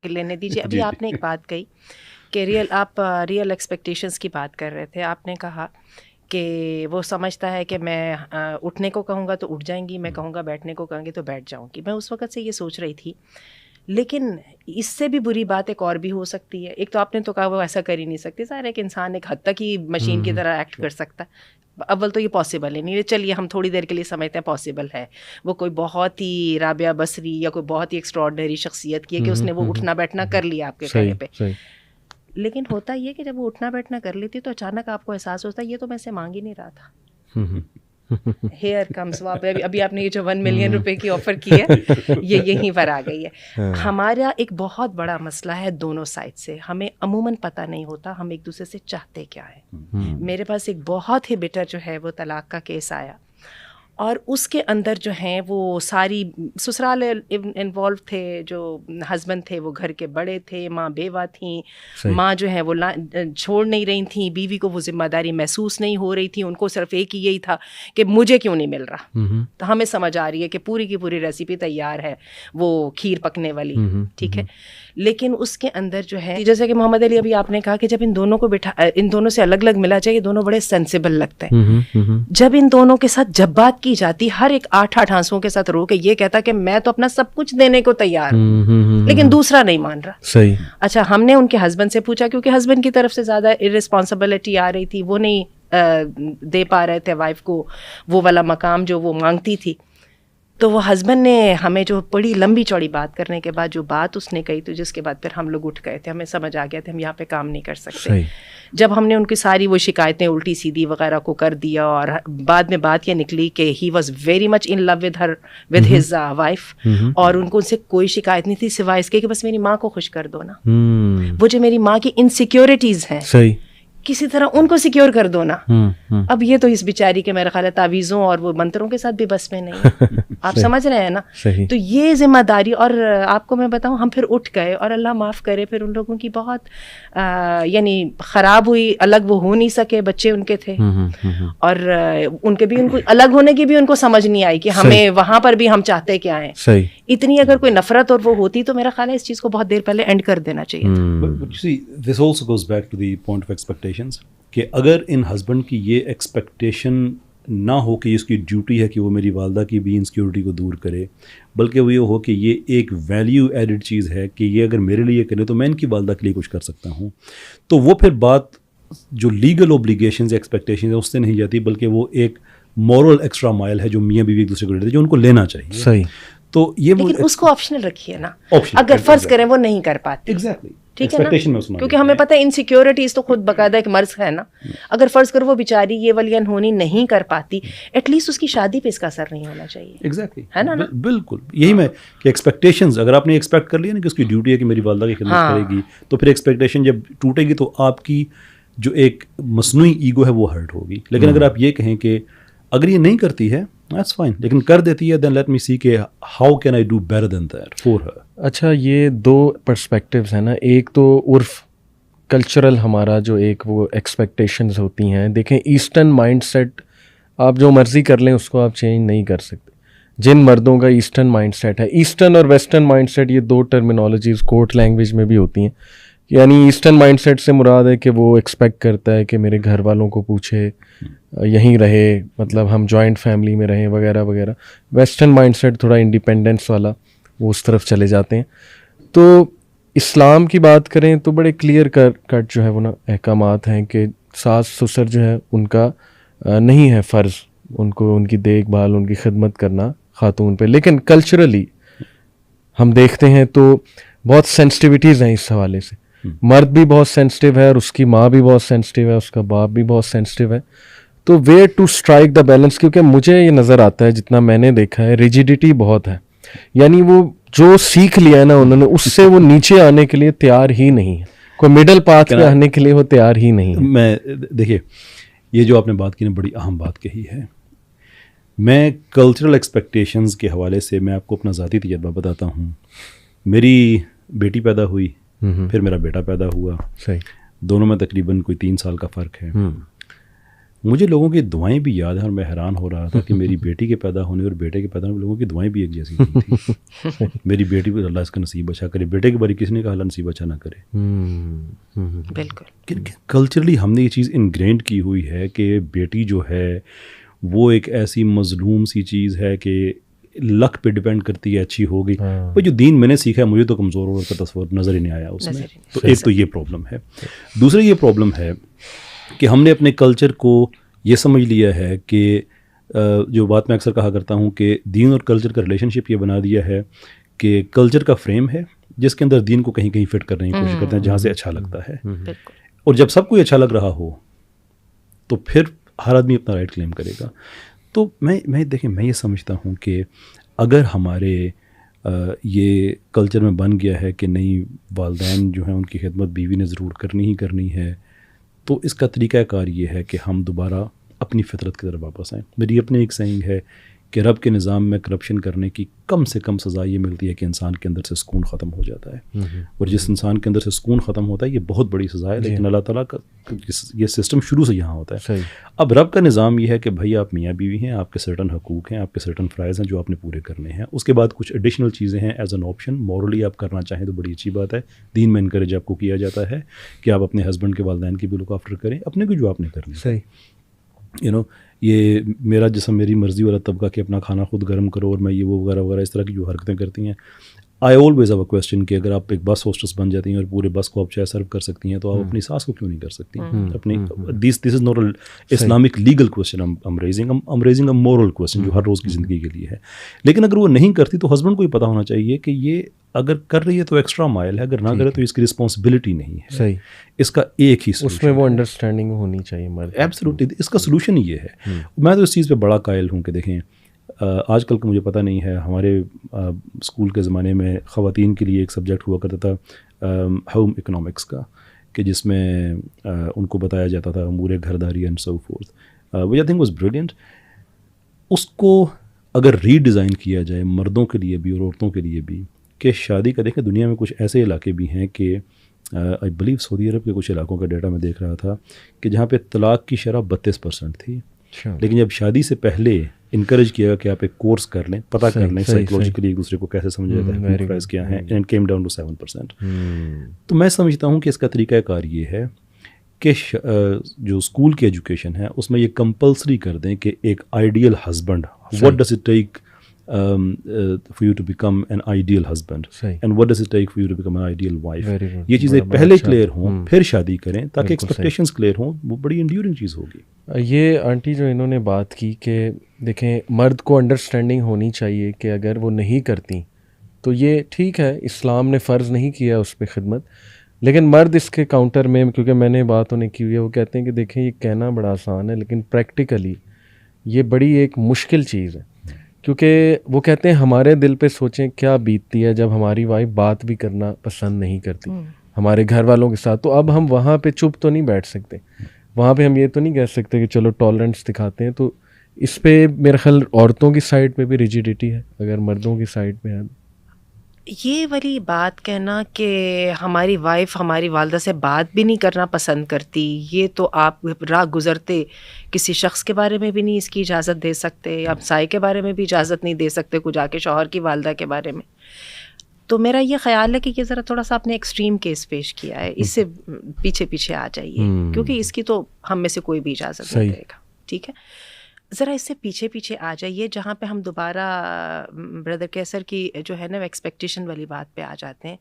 لینے دیجیے. ابھی آپ نے ایک بات کہی کہ آپ ریئل ایکسپیکٹیشنس کی بات کر رہے تھے. آپ نے کہا کہ وہ سمجھتا ہے کہ میں اٹھنے کو کہوں گا تو اٹھ جائیں گی, میں کہوں گا بیٹھنے کو کہوں گی تو بیٹھ جاؤں گی. میں اس وقت سے یہ سوچ رہی تھی, لیکن اس سے بھی بری بات ایک اور بھی ہو سکتی ہے. ایک تو آپ نے تو کہا وہ ایسا کر ہی نہیں سکتی, ظاہر ہے کہ انسان ایک حد تک ہی مشین کی طرح ایکٹ کر سکتا ہے. اول تو یہ پاسبل ہے نہیں, چلیے ہم تھوڑی دیر کے لیے سمجھتے ہیں پاسبل ہے, وہ کوئی بہت ہی رابعہ بصری یا کوئی بہت ہی ایکسٹراڈنری شخصیت کی ہے کہ اس نے وہ اٹھنا بیٹھنا کر لیا آپ کے کہنے پہ. لیکن ہوتا یہ کہ جب وہ اٹھنا بیٹھنا کر لیتی تو اچانک آپ کو احساس ہوتا ہے یہ تو میں سے مانگ ہی نہیں رہا تھا. ہیئر کمز, ابھی آپ نے یہ جو 1 ملین روپے کی آفر کی ہے یہ یہیں پر آ گئی ہے. ہمارا ایک بہت بڑا مسئلہ ہے دونوں سائڈ سے, ہمیں عموماً پتہ نہیں ہوتا ہم ایک دوسرے سے چاہتے کیا ہے. میرے پاس ایک بہت ہی بیٹر جو ہے وہ طلاق کا کیس آیا, اور اس کے اندر جو ہیں وہ ساری سسرال انوالو تھے, جو ہسبینڈ تھے وہ گھر کے بڑے تھے, ماں بیوہ تھیں, ماں جو ہے وہ چھوڑ نہیں رہی تھیں, بیوی کو وہ ذمہ داری محسوس نہیں ہو رہی تھی, ان کو صرف ایک ہی یہی تھا کہ مجھے کیوں نہیں مل رہا. تو ہمیں سمجھ آ رہی ہے کہ پوری کی پوری ریسیپی تیار ہے وہ کھیر پکنے والی, ٹھیک ہے. لیکن اس کے اندر جو ہے جیسے کہ محمد علی ابھی آپ نے کہا کہ جب ان دونوں کو ان دونوں سے الگ الگ ملا جائے, یہ دونوں بڑے سینسیبل لگتے ہیں. جب ان دونوں کے ساتھ جب بات کی جاتی, ہر ایک 8 آنسوؤں کے ساتھ رو کے یہ کہتا کہ میں تو اپنا سب کچھ دینے کو تیار ہوں, لیکن دوسرا نہیں مان رہا. صحیح. اچھا, ہم نے ان کے ہسبینڈ سے پوچھا, کیونکہ ہسبینڈ کی طرف سے زیادہ ارسپانسبلٹی آ رہی تھی, وہ نہیں دے پا رہے تھے وائف کو وہ والا مقام جو وہ مانگتی تھی. تو وہ ہسبینڈ نے ہمیں جو بڑی لمبی چوڑی بات کرنے کے بعد جو بات اس نے کہی, تو جس کے بعد پھر ہم لوگ اٹھ گئے تھے, ہمیں سمجھ آ گیا تھا ہم یہاں پہ کام نہیں کر سکتے. جب ہم نے ان کی ساری وہ شکایتیں الٹی سیدھی وغیرہ کو کر دیا, اور بعد میں بات یہ نکلی کہ he was very much in love with his wife, اور ان کو ان سے کوئی شکایت نہیں تھی سوائے اس کے کہ بس میری ماں کو خوش کر دو نا. وہ جو میری ماں کی انسیکیورٹیز ہیں کسی طرح ان کو سیکیور کر دو نا. اب یہ تو اس بیچاری کے میرا خیال ہے تعویذوں اور وہ منتروں کے ساتھ بھی بس میں نہیں, آپ سمجھ رہے ہیں نا. تو یہ ذمہ داری, اور آپ کو میں بتاؤں ہم پھر اٹھ گئے, اور اللہ معاف کرے پھر ان لوگوں کی بہت یعنی خراب ہوئی, الگ وہ ہو نہیں سکے, بچے ان کے تھے, اور ان کے بھی ان کو الگ ہونے کی بھی ان کو سمجھ نہیں آئی کہ ہمیں وہاں پر بھی ہم چاہتے کیا ہیں. اتنی اگر کوئی نفرت اور وہ ہوتی تو میرا خیال ہے اس چیز کو بہت دیر پہلے اینڈ کر دینا چاہیے تھا. This also goes back to the point of expectations, کہ اگر ان ہسبینڈ کی یہ ایکسپیکٹیشن نہ ہو کہ اس کی ڈیوٹی ہے کہ وہ میری والدہ کی بھی انسیکیورٹی کو دور کرے, بلکہ وہ یہ ہو کہ یہ ایک ویلیو ایڈڈ چیز ہے کہ یہ اگر میرے لیے کرے تو میں ان کی والدہ کے لیے کچھ کر سکتا ہوں, تو وہ پھر بات جو لیگل اوبلیگیشنز ایکسپیکٹیشنز ہیں اس سے نہیں جاتی, بلکہ وہ ایک مورل ایکسٹرا مائل ہے جو میاں بیوی ایک دوسرے کو دیتے ہیں, جو ان کو لینا چاہیے. صحیح. تو یہ لیکن اس کو آپشنل رکھیے نا, اگر فرض کریں وہ نہیں کر پاتے. ایگزیکٹلی, ٹھیک ہے نا, کیونکہ ہمیں پتہ ہے انسیکیورٹیز تو خود باقاعدہ ایک مرض ہے نا. اگر فرض کرو وہ بیچاری یہ ولی انہونی نہیں کر پاتی, ایٹ لیسٹ اس کی شادی پہ اس کا اثر نہیں ہونا چاہیے. ایگزیکٹلی, ہے نا. بالکل یہی میں کہ ایکسپیکٹیشنز اگر آپ نے ایکسپیکٹ کر لیا نا کہ اس کی ڈیوٹی ہے کہ میری والدہ کی خدمت کرے گی, تو پھر ایکسپیکٹیشن جب ٹوٹے گی تو آپ کی جو ایک مصنوعی ایگو ہے وہ ہرٹ ہوگی. لیکن اگر آپ یہ کہیں کہ اگر یہ نہیں کرتی ہے that's fine, لیکن کر دیتی ہے then let me see کہ how can I do better than that for her. اچھا, یہ 2 پرسپیکٹیوز ہیں نا. ایک تو عرف کلچرل ہمارا جو ایک وہ ایکسپیکٹیشنز ہوتی ہیں, دیکھیں ایسٹرن مائنڈ سیٹ آپ جو مرضی کر لیں اس کو آپ چینج نہیں کر سکتے. جن مردوں کا ایسٹرن مائنڈ سیٹ ہے, ایسٹرن اور ویسٹرن مائنڈ سیٹ یہ 2 ٹرمینالوجیز کورٹ لینگویج میں بھی ہوتی ہیں. یعنی ایسٹرن مائنڈ سیٹ سے مراد ہے کہ وہ ایکسپیکٹ کرتا ہے کہ میرے گھر والوں کو پوچھے, یہیں رہے, مطلب ہم جوائنٹ فیملی میں رہیں وغیرہ وغیرہ. ویسٹرن مائنڈ سیٹ تھوڑا انڈیپینڈنس والا, وہ اس طرف چلے جاتے ہیں. تو اسلام کی بات کریں تو بڑے کلیئر کٹ جو ہے وہ نا احکامات ہیں کہ ساس سسر جو ہے ان کا نہیں ہے فرض ان کو ان کی دیکھ بھال ان کی خدمت کرنا خاتون پہ. لیکن کلچرلی ہم دیکھتے ہیں تو بہت سینسٹیوٹیز ہیں اس حوالے سے. مرد بھی بہت سینسٹیو ہے اور اس کی ماں بھی بہت سینسٹیو ہے, اس کا باپ بھی بہت سینسٹیو ہے. تو where to strike the balance, کیونکہ مجھے یہ نظر آتا ہے جتنا میں نے دیکھا ہے ریجیڈیٹی بہت ہے. یعنی وہ جو سیکھ لیا ہے نا انہوں نے, اس سے وہ نیچے آنے کے لیے تیار ہی نہیں ہے, کوئی مڈل پاتھ پہ آنے کے لیے وہ تیار ہی نہیں ہے. میں دیکھیے یہ جو آپ نے بات کی نا بڑی اہم بات کہی ہے. میں کلچرل ایکسپیکٹیشنز کے حوالے سے میں آپ کو اپنا ذاتی تجربہ بتاتا ہوں. میری بیٹی پیدا ہوئی, پھر میرا بیٹا پیدا ہوا, صحیح, دونوں میں تقریباً کوئی 3 سال کا فرق ہے. مجھے لوگوں کی دعائیں بھی یاد ہیں اور میں حیران ہو رہا تھا کہ میری بیٹی کے پیدا ہونے اور بیٹے کے پیدا ہونے لوگوں کی دعائیں بھی ایک جیسی نہیں تھی. میری بیٹی کو اللہ اس کا نصیب اچھا کرے, بیٹے کے بارے کسی نے کہا اللہ نصیب اچھا نہ کرے. بالکل کلچرلی ہم نے یہ چیز انگرینڈ کی ہوئی ہے کہ بیٹی جو ہے وہ ایک ایسی مظلوم سی چیز ہے کہ لک پہ ڈپینڈ کرتی ہے اچھی ہوگی. پر جو دین میں نے سیکھا ہے مجھے تو کمزور عورت کا تصور نظر ہی نہیں آیا اس میں. تو ایک تو یہ پرابلم ہے. دوسرا یہ پرابلم ہے کہ ہم نے اپنے کلچر کو یہ سمجھ لیا ہے کہ جو بات میں اکثر کہا کرتا ہوں کہ دین اور کلچر کا ریلیشن شپ یہ بنا دیا ہے کہ کلچر کا فریم ہے جس کے اندر دین کو کہیں کہیں فٹ کرنے کی کوشش کرتے ہیں جہاں سے اچھا لگتا ہے. اور جب سب کو اچھا لگ رہا ہو تو پھر ہر آدمی اپنا رائٹ کلیم کرے گا. تو میں دیکھیں میں یہ سمجھتا ہوں کہ اگر ہمارے یہ کلچر میں بن گیا ہے کہ نہیں والدین جو ہیں ان کی خدمت بیوی نے ضرور کرنی ہی کرنی ہے, تو اس کا طریقہ کار یہ ہے کہ ہم دوبارہ اپنی فطرت کی طرف واپس آئیں. میری اپنی ایک سینگ ہے کہ رب کے نظام میں کرپشن کرنے کی کم سے کم سزا یہ ملتی ہے کہ انسان کے اندر سے سکون ختم ہو جاتا ہے. اور جس انسان کے اندر سے سکون ختم ہوتا ہے یہ بہت بڑی سزا ہے, لیکن اللہ تعالیٰ کا یہ سسٹم شروع سے یہاں ہوتا ہے. اب رب کا نظام یہ ہے کہ بھائی آپ میاں بیوی ہیں, آپ کے سرٹن حقوق ہیں, آپ کے سرٹن فرائض ہیں جو آپ نے پورے کرنے ہیں. اس کے بعد کچھ ایڈیشنل چیزیں ہیں ایز این آپشن, مورلی آپ کرنا چاہیں تو بڑی اچھی بات ہے. دین میں انکریج آپ کو کیا جاتا ہے کہ آپ اپنے ہسبینڈ کے والدین کی بھی لک آفٹر کریں, اپنے کو جو آپ نے کرنا ہے. یہ میرا جسم میری مرضی والا طبقہ کہ اپنا کھانا خود گرم کرو اور میں یہ وہ وغیرہ وغیرہ اس طرح کی جو حرکتیں کرتی ہیں. I always have a question کہ اگر آپ ایک بس ہوسٹس بن جاتی ہیں اور پورے بس کو آپ چائے سرو کر سکتی ہیں تو آپ اپنی ساس کو کیوں نہیں کر سکتی اپنی. This is not Islamic legal question I'm raising a moral question جو ہر روز کی زندگی کے لیے ہے. لیکن اگر وہ نہیں کرتی تو ہسبینڈ کو یہ پتہ ہونا چاہیے کہ یہ اگر کر رہی ہے تو ایکسٹرا مائل ہے, اگر نہ کرے تو اس کی رسپانسبلٹی نہیں ہے. صحیح, اس کا ایک ہی اس میں وہ انڈرسٹینڈنگ ہونی چاہیے. ایبسلیوٹلی اس کا سلوشن یہ ہے. میں تو اس چیز پہ بڑا قائل ہوں کہ دیکھیں آج کل کا مجھے پتہ نہیں ہے, ہمارے اسکول کے زمانے میں خواتین کے لیے ایک سبجیکٹ ہوا کرتا تھا ہوم اکنامکس کا, کہ جس میں ان کو بتایا جاتا تھا امور گھر داری and so forth, which I think was brilliant. اس کو اگر ری ڈیزائن کیا جائے مردوں کے لیے بھی اور عورتوں کے لیے بھی, کہ شادی کا دیکھیں دنیا میں کچھ ایسے علاقے بھی ہیں کہ آئی بلیو سعودی عرب کے کچھ علاقوں کا ڈیٹا میں دیکھ رہا تھا کہ جہاں پہ طلاق کی شرح 32% تھی. لیکن جب شادی سے پہلے انکریج کیا کہ آپ ایک کورس کر لیں, پتہ کر لیں سائیکولوجیکلی ایک دوسرے کو کیسے سمجھا جاتا ہے, فرائض کیا ہیں, اینڈ کیم ڈاؤن ٹو 7%. تو میں سمجھتا ہوں کہ اس کا طریقہ کار یہ ہے کہ جو اسکول کی ایجوکیشن ہے اس میں یہ کمپلسری کر دیں کہ ایک ideal husband, what does it take for you to become an ideal husband and what does it take for you to become an ideal wife. یہ چیزیں پہلے کلیئر ہوں پھر شادی کریں تاکہ ایکسپیکٹیشنز کلیئر ہوں, وہ بڑی انڈیورنگ چیز ہوگی. یہ آنٹی جو انہوں نے بات کی کہ دیکھیں مرد کو انڈرسٹینڈنگ ہونی چاہیے کہ اگر وہ نہیں کرتی تو یہ ٹھیک ہے, اسلام نے فرض نہیں کیا اس پہ خدمت, لیکن مرد اس کے کاؤنٹر میں, کیونکہ میں نے بات انہیں کی ہوئی ہے, وہ کہتے ہیں کہ دیکھیں یہ کہنا بڑا آسان ہے لیکن پریکٹیکلی یہ بڑی ایک مشکل چیز ہے. کیونکہ وہ کہتے ہیں ہمارے دل پہ سوچیں کیا بیتتی ہے جب ہماری وائف بات بھی کرنا پسند نہیں کرتی ہمارے گھر والوں کے ساتھ. تو اب ہم وہاں پہ چپ تو نہیں بیٹھ سکتے, وہاں پہ ہم یہ تو نہیں کہہ سکتے کہ چلو ٹالرنس دکھاتے ہیں. تو اس پہ میرا خیال عورتوں کی سائڈ پہ بھی ریجیڈیٹی ہے اگر مردوں کی سائڈ پہ ہے. یہ والی بات کہنا کہ ہماری وائف ہماری والدہ سے بات بھی نہیں کرنا پسند کرتی, یہ تو آپ راہ گزرتے کسی شخص کے بارے میں بھی نہیں اس کی اجازت دے سکتے, آپ سائے کے بارے میں بھی اجازت نہیں دے سکتے, کچھ جا کے شوہر کی والدہ کے بارے میں. تو میرا یہ خیال ہے کہ یہ ذرا تھوڑا سا آپ نے ایکسٹریم کیس پیش کیا ہے, اس سے پیچھے آ جائیے کیونکہ اس کی تو ہم میں سے کوئی بھی اجازت نہیں دے گا. ٹھیک ہے, ذرا اس سے پیچھے آ جائیے جہاں پہ ہم دوبارہ بردر کیسر کی جو ہے نا ایکسپیکٹیشن والی بات پہ آ جاتے ہیں.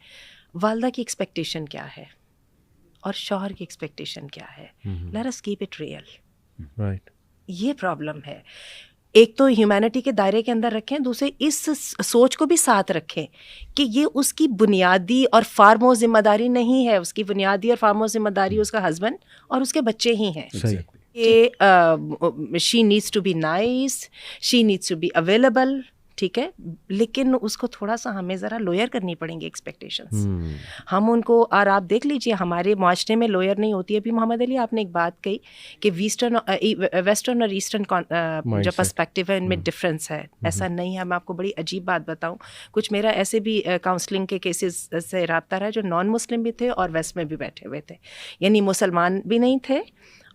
والدہ کی ایکسپیکٹیشن کیا ہے اور شوہر کی ایکسپیکٹیشن کیا ہے, let us keep it real. Right, یہ پرابلم ہے. ایک تو ہیومینٹی کے دائرے کے اندر رکھیں, دوسرے اس سوچ کو بھی ساتھ رکھیں کہ یہ اس کی بنیادی اور فارموسٹ ذمہ داری نہیں ہے. اس کی بنیادی اور فارموسٹ ذمہ داری اس کا ہسبینڈ اور اس کے بچے ہی ہیں. She needs to be nice, she needs to be available. ٹھیک ہے, لیکن اس کو تھوڑا سا ہمیں ذرا لوئر کرنی پڑیں گی ایکسپیکٹیشنس. ہم ان کو, اور آپ دیکھ لیجئے ہمارے معاشرے میں لوئر نہیں ہوتی ہے. ابھی محمد علی آپ نے ایک بات کہی کہ ویسٹرن اور ایسٹرن جو پرسپیکٹیو ہے ان میں ڈفرینس ہے. ایسا نہیں ہے. میں آپ کو بڑی عجیب بات بتاؤں, کچھ میرا ایسے بھی کاؤنسلنگ کے کیسز سے رابطہ رہا جو نان مسلم بھی تھے اور ویسٹ میں بھی بیٹھے ہوئے تھے, یعنی مسلمان بھی نہیں تھے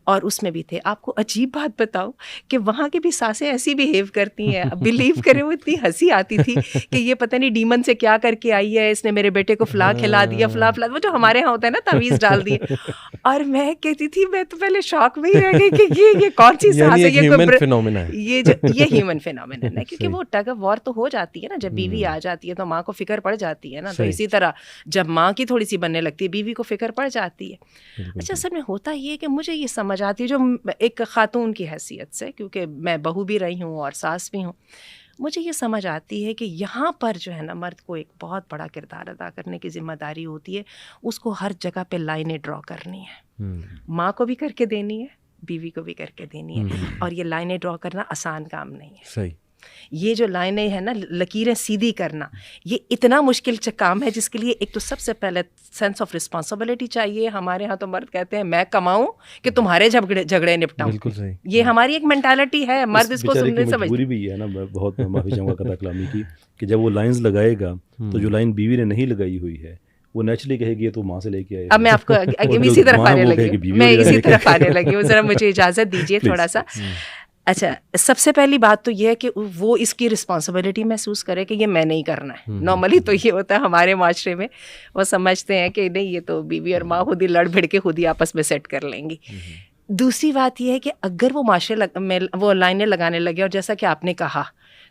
اور اس میں بھی تھے. آپ کو عجیب بات بتاؤ کہ وہاں کی بھی ساسیں ایسی بیہیو کرتی ہیں, بلیو کرے, وہ اتنی ہنسی آتی تھی کہ یہ پتہ نہیں ڈیمن سے کیا کر کے آئی ہے, اس نے میرے بیٹے کو فلاں کھلا دیا, فلاں وہ جو ہمارے ہاں ہوتا ہے نا تعویذ ڈال دیے. اور میں کہتی تھی, میں تو پہلے شوق میں ہی رہ گئی کہ یہ کون سی ساس ہے, یہ ہیومن فینومینن ہے. کیونکہ وہ ٹگ آف وار تو ہو جاتی ہے نا, جب بیوی آ جاتی ہے تو ماں کو فکر پڑ جاتی ہے نا. تو اسی طرح جب ماں کی تھوڑی سی بننے لگتی ہے بیوی کو فکر پڑ جاتی ہے. اچھا اصل میں ہوتا یہ کہ مجھے یہ سمجھ آتی ہے جو ایک خاتون کی حیثیت سے, کیونکہ میں بہو بھی رہی ہوں اور ساس بھی ہوں, مجھے یہ سمجھ آتی ہے کہ یہاں پر جو ہے نا مرد کو ایک بہت بڑا کردار ادا کرنے کی ذمہ داری ہوتی ہے. اس کو ہر جگہ پہ لائنیں ڈرا کرنی ہے, ماں کو بھی کر کے دینی ہے, بیوی کو بھی کر کے دینی ہے. اور یہ لائنیں ڈرا کرنا آسان کام نہیں ہے. صحیح. یہ جو لائنیں ہیں نا, لکیریں سیدھی کرنا, یہ اتنا مشکل کام ہے جس کے لیے ایک تو سب سے پہلے سینس آف رسپانسبلٹی چاہیے. ہمارے ہاں تو مرد کہتے ہیں میں کماؤں کہ تمہارے جھگڑے نپٹاؤں. بالکل صحیح. یہ ہماری ایک مینٹالٹی ہے, مرد اس کو سننے سے مجبوری بھی ہے نا. میں بہت معافی چاہوں گا قطع کلامی کی, کہ جب وہ لائنز لگائے گا تو جو لائن بیوی نے نہیں لگائی ہوئی ہے وہ نیچرلی کہے گی یہ تو ماں سے لے کے آئے. اب میں آپ کو اسی طرف آنے لگی, میں اسی طرف آنے لگی ہوں, ذرا مجھے اجازت دیجیے تھوڑا سا. اچھا, سب سے پہلی بات تو یہ ہے کہ وہ اس کی رسپانسبلٹی محسوس کرے کہ یہ میں نہیں کرنا ہے. نارملی تو یہ ہوتا ہے ہمارے معاشرے میں, وہ سمجھتے ہیں کہ نہیں یہ تو بیوی اور ماں خود ہی لڑ بھڑ کے خود ہی آپس میں سیٹ کر لیں گی. دوسری بات یہ ہے کہ اگر وہ معاشرے میں وہ لائنیں لگانے لگے, اور جیسا کہ آپ نے کہا,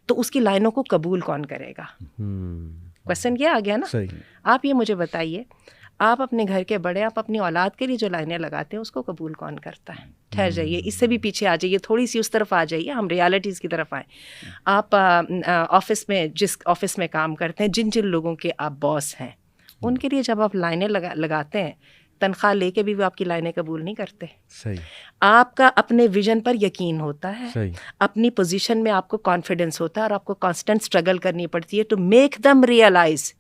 تو اس کی لائنوں کو قبول کون کرے گا؟ کوشچن یہ آ گیا نا. آپ یہ مجھے بتائیے, آپ اپنے گھر کے بڑے, آپ اپنی اولاد کے لیے جو لائنیں لگاتے ہیں اس کو قبول کون کرتا ہے؟ ٹھہر جائیے, اس سے بھی پیچھے آ جائیے, تھوڑی سی اس طرف آ جائیے, ہم ریالٹیز کی طرف آئیں. آپ آفس میں, جس آفس میں کام کرتے ہیں, جن لوگوں کے آپ باس ہیں, ان کے لیے جب آپ لائنیں لگاتے ہیں, تنخواہ لے کے بھی وہ آپ کی لائنیں قبول نہیں کرتے. صحیح. آپ کا اپنے ویژن پر یقین ہوتا ہے, صحیح. اپنی پوزیشن میں آپ کو کانفیڈنس ہوتا ہے, اور آپ کو کانسٹنٹ اسٹرگل کرنی پڑتی ہے ٹو میک دم ریئلائز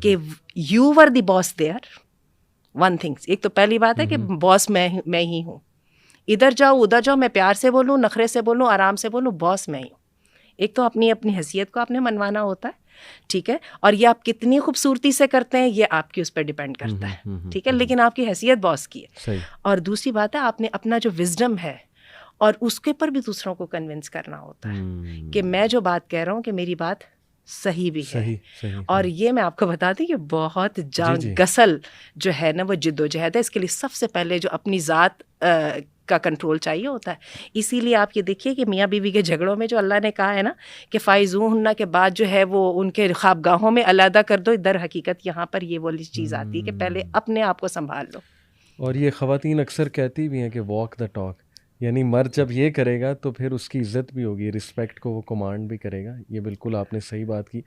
کہ you were the boss there. One things, ایک تو پہلی بات ہے کہ باس میں ہی ہوں, ادھر جاؤ ادھر جاؤ, میں پیار سے بولوں, نخرے سے بولوں, آرام سے بولوں, باس میں ہی ہوں. ایک تو اپنی حیثیت کو آپ نے منوانا ہوتا ہے, ٹھیک ہے, اور یہ آپ کتنی خوبصورتی سے کرتے ہیں یہ آپ کی اس پہ ڈیپینڈ کرتا ہے, ٹھیک ہے, لیکن آپ کی حیثیت باس کی ہے. اور دوسری بات ہے آپ نے اپنا جو وزڈم ہے اور اس کے پر بھی دوسروں کو کنونس کرنا ہوتا ہے کہ میں جو بات کہہ رہا ہوں کہ میری بات صحیح بھی ہے. اور یہ میں آپ کو بتا دوں کہ بہت جان گسل جو ہے نا وہ جد و جہد ہے. اس کے لیے سب سے پہلے جو اپنی ذات کا کنٹرول چاہیے ہوتا ہے. اسی لیے آپ یہ دیکھیے کہ میاں بیوی کے جھگڑوں میں جو اللہ نے کہا ہے نا کہ فائزوہن کے بعد جو ہے وہ ان کے خوابگاہوں میں علیحدہ کر دو, در حقیقت یہاں پر یہ والی چیز آتی ہے کہ پہلے اپنے آپ کو سنبھال لو. اور یہ خواتین اکثر کہتی بھی ہیں کہ واک دا ٹاک, یعنی مرد جب یہ کرے گا تو پھر اس کی عزت بھی ہوگی, رسپیکٹ کو وہ کمانڈ بھی کرے گا. یہ بالکل آپ نے صحیح بات کی.